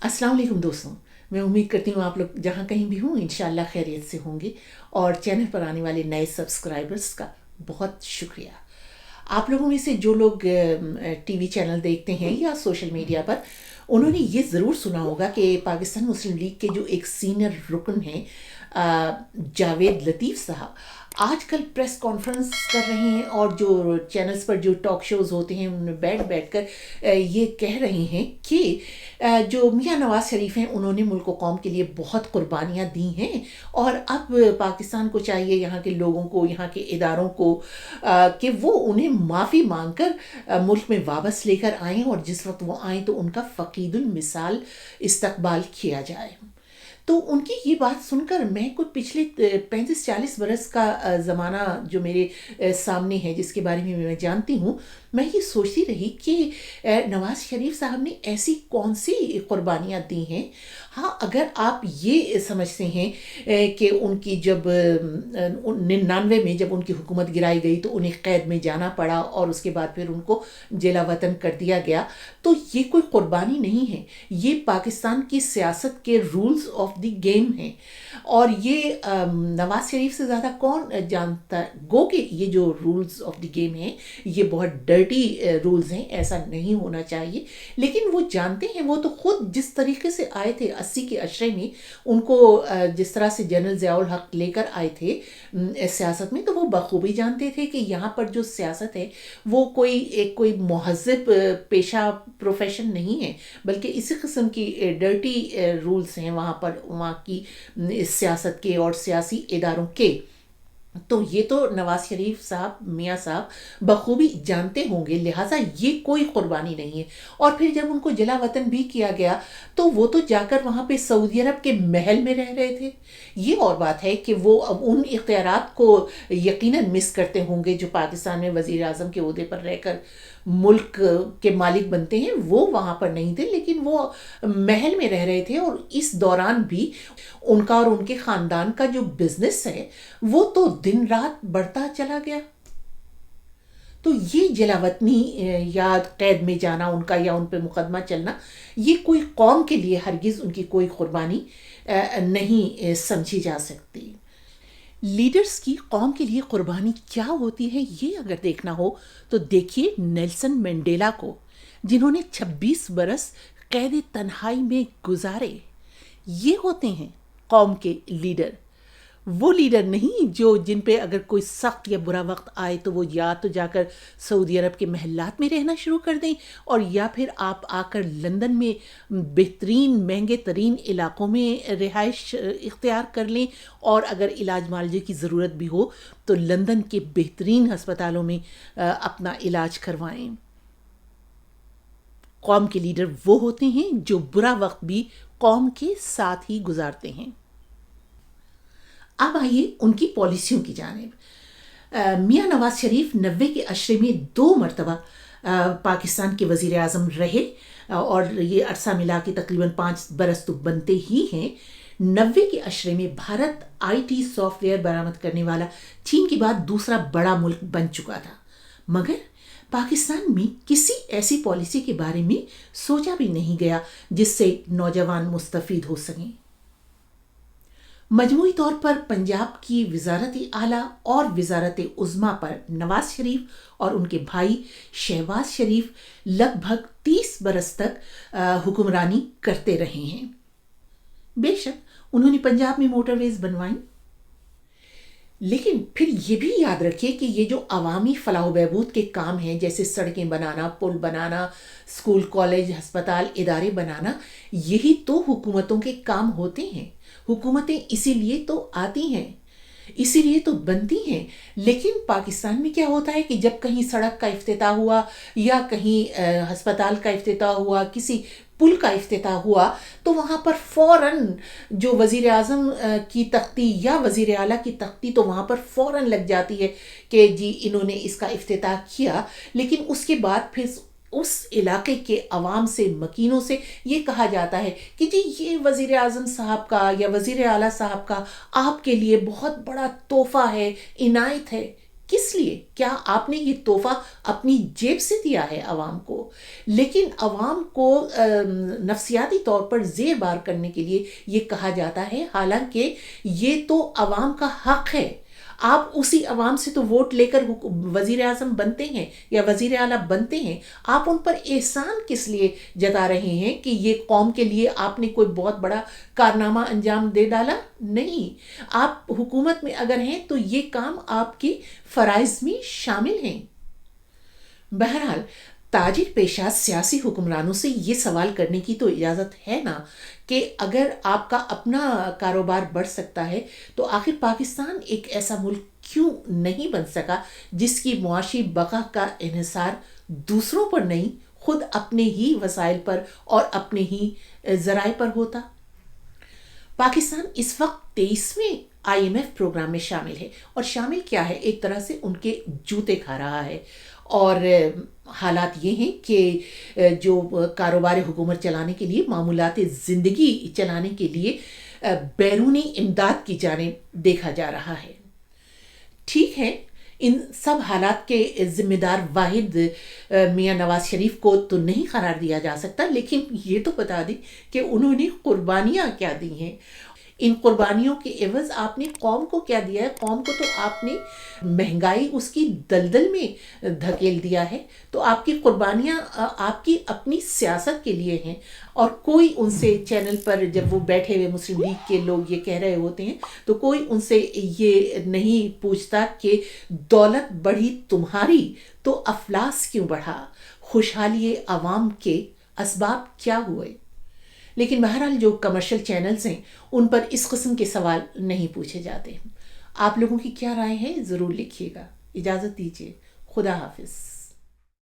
अस्सलाम वालेकुम दोस्तों। मैं उम्मीद करती हूँ आप लोग जहाँ कहीं भी हों इंशाल्लाह खैरियत से होंगे। और चैनल पर आने वाले नए सब्सक्राइबर्स का बहुत शुक्रिया। आप लोगों में से जो लोग टीवी चैनल देखते हैं या सोशल मीडिया पर, उन्होंने ये ज़रूर सुना होगा कि पाकिस्तान मुस्लिम लीग के जो एक सीनियर रुकन हैं जावेद लतीफ़ साहब आजकल प्रेस कॉन्फ्रेंस कर रहे हैं और जो चैनल्स पर जो टॉक शोज़ होते हैं उनमें बैठ कर ये कह रहे हैं कि जो मियां नवाज शरीफ हैं उन्होंने मुल्क व कौम के लिए बहुत कुर्बानियाँ दी हैं और अब पाकिस्तान को चाहिए, यहाँ के लोगों को, यहाँ के इदारों को, कि वो उन्हें माफ़ी मांग कर मुल्क में वापस लेकर आएँ और जिस वक्त वो आएँ तो उनका फ़कीदुल मिसाल इस्तकबाल किया जाए। तो उनकी ये बात सुनकर मैं कुछ पिछले 35-40 बरस का ज़माना जो मेरे सामने है, जिसके बारे में मैं जानती हूँ, मैं ये सोचती रही कि नवाज़ शरीफ साहब ने ऐसी कौन सी कुर्बानियाँ दी हैं। हाँ, अगर आप ये समझते हैं कि उनकी जब 99 में जब उनकी हुकूमत गिराई गई तो उन्हें कैद में जाना पड़ा और उसके बाद फिर उनको जिला वतन कर दिया गया, तो ये कोई कुर्बानी नहीं है, ये पाकिस्तान की सियासत के रूल्स ऑफ द गेम हैं। और ये नवाज शरीफ से ज़्यादा कौन जानता गो कि ये जो रूल्स ऑफ द गेम हैं ये बहुत डर्टी रूल्स हैं, ऐसा नहीं होना चाहिए। लेकिन वो जानते हैं, वो तो खुद जिस तरीके से आए थे 80 के अशरे में, उनको जिस तरह से जनरल ज़ियाउल हक लेकर आए थे सियासत में, तो वो बखूबी जानते थे कि यहाँ पर जो सियासत है वो कोई महज़ब पेशा प्रोफेशन नहीं है, बल्कि इसी किस्म की डर्टी रूल्स हैं वहाँ पर, वहाँ की सियासत के और सियासी इदारों के। तो ये तो नवाज शरीफ साहब, मियाँ साहब बखूबी जानते होंगे, लिहाजा ये कोई कुर्बानी नहीं है। और फिर जब उनको जिला वतन भी किया गया तो वो तो जाकर वहाँ पे सऊदी अरब के महल में रह रहे थे। ये और बात है कि वो अब उन इख्तियारात को यकीनन मिस करते होंगे जो पाकिस्तान में वज़ीर आज़म के ओहदे पर रहकर मुल्क के मालिक बनते हैं, वो वहाँ पर नहीं थे, लेकिन वो महल में रह रहे थे। और इस दौरान भी उनका और उनके ख़ानदान का जो बिजनेस है वो तो दिन रात बढ़ता चला गया। तो ये जलावतनी या कैद में जाना उनका या उन पर मुकदमा चलना, ये कोई कौम के लिए हरगिज़ उनकी कोई कुर्बानी नहीं समझी जा सकती। लीडर्स की कौम के लिए कुर्बानी क्या होती है ये अगर देखना हो तो देखिए नेल्सन मंडेला को, जिन्होंने 26 बरस कैद तन्हाई में गुजारे। ये होते हैं कौम के लीडर। वो लीडर नहीं जो जिन पे अगर कोई सख्त या बुरा वक्त आए तो वो या तो जाकर सऊदी अरब के महलात में रहना शुरू कर दें, और या फिर आप आकर लंदन में बेहतरीन महंगे तरीन इलाकों में रिहाइश इख्तियार कर लें, और अगर इलाज मालजे की ज़रूरत भी हो तो लंदन के बेहतरीन हस्पतालों में अपना इलाज करवाएं। कौम के लीडर वो होते हैं जो बुरा वक्त भी कौम के साथ ही गुजारते हैं। अब आइए उनकी पॉलिसियों की जानिब। मियाँ नवाज शरीफ 90 के अशरे में 2 मरतबा पाकिस्तान के वज़ीर आज़म रहे, और ये अरसा मिला के तकरीबन 5 बरस तो बनते ही हैं। 90 के अशरे में भारत IT सॉफ्टवेयर बरामद करने वाला चीन के बाद दूसरा बड़ा मुल्क बन चुका था, मगर पाकिस्तान में किसी ऐसी पॉलिसी के बारे में सोचा भी नहीं गया जिससे नौजवान मुस्तफ़ीद हो सकें। मजमूई तौर पर पंजाब की वज़ारत आला और वज़ारत उज़्मा पर नवाज शरीफ और उनके भाई शहबाज शरीफ लगभग 30 बरस तक हुक्मरानी करते रहे हैं। बेशक उन्होंने पंजाब में मोटरवेज बनवाई, लेकिन फिर ये भी याद रखिए कि ये जो अवामी फलाह बहबूद के काम हैं, जैसे सड़कें बनाना, पुल बनाना, स्कूल कॉलेज अस्पताल इदारे बनाना, यही तो हुकूमतों के काम होते हैं। हुकूमतें इसीलिए तो आती हैं, इसीलिए तो बनती हैं। लेकिन पाकिस्तान में क्या होता है कि जब कहीं सड़क का इफ्तिताह हुआ या कहीं हस्पताल का इफ्तिताह हुआ, किसी पुल का इफ्तिताह हुआ, तो वहाँ पर फ़ौरन जो वज़ीर आज़म की तख्ती या वज़ीर आला की तख्ती तो वहाँ पर फ़ौरन लग जाती है कि जी इन्होंने इसका इफ्तिताह किया। लेकिन उसके बाद फिर उस इलाके के अवाम से, मकीनों से ये कहा जाता है कि जी ये वज़ीर आज़म साहब का या वज़ीर आला साहब का आपके लिए बहुत बड़ा तोहफ़ा है, इनायत है। کس لیے؟ کیا آپ نے یہ تحفہ اپنی جیب سے دیا ہے عوام کو؟ لیکن عوام کو نفسیاتی طور پر زیر بار کرنے کے لیے یہ کہا جاتا ہے، حالانکہ یہ تو عوام کا حق ہے۔ آپ اسی عوام سے تو ووٹ لے کر وزیر اعظم بنتے ہیں یا وزیر اعلیٰ بنتے ہیں۔ آپ ان پر احسان کس لیے جتا رہے ہیں کہ یہ قوم کے لیے آپ نے کوئی بہت بڑا کارنامہ انجام دے ڈالا؟ نہیں، آپ حکومت میں اگر ہیں تو یہ کام آپ کے فرائض میں شامل ہیں۔ بہرحال تاجر پیشہ سیاسی حکمرانوں سے یہ سوال کرنے کی تو اجازت ہے نا کہ اگر آپ کا اپنا کاروبار بڑھ سکتا ہے تو آخر پاکستان ایک ایسا ملک کیوں نہیں بن سکا جس کی معاشی بقا کا انحصار دوسروں پر نہیں، خود اپنے ہی وسائل پر اور اپنے ہی ذرائع پر ہوتا؟ پاکستان اس وقت 23ویں IMF پروگرام میں شامل ہے، اور شامل کیا ہے، ایک طرح سے ان کے جوتے کھا رہا ہے۔ اور حالات یہ ہیں کہ جو کاروبار حکومت چلانے کے لیے، معمولات زندگی چلانے کے لیے بیرونی امداد کی جانب دیکھا جا رہا ہے۔ ٹھیک ہے، ان سب حالات کے ذمہ دار واحد میاں نواز شریف کو تو نہیں قرار دیا جا سکتا، لیکن یہ تو بتا دیں کہ انہوں نے قربانیاں کیا دی ہیں۔ ان قربانیوں کے عوض آپ نے قوم کو کیا دیا ہے؟ قوم کو تو آپ نے مہنگائی اس کی دلدل میں دھکیل دیا ہے۔ تو آپ کی قربانیاں آپ کی اپنی سیاست کے لیے ہیں، اور کوئی ان سے چینل پر جب وہ بیٹھے ہوئے مسلم لیگ کے لوگ یہ کہہ رہے ہوتے ہیں تو کوئی ان سے یہ نہیں پوچھتا کہ دولت بڑھی تمہاری تو افلاس کیوں بڑھا، خوشحالی عوام کے اسباب کیا ہوئے؟ لیکن بہرحال جو کمرشل چینلز ہیں ان پر اس قسم کے سوال نہیں پوچھے جاتے۔ آپ لوگوں کی کیا رائے ہے ضرور لکھیے گا۔ اجازت دیجیے، خدا حافظ۔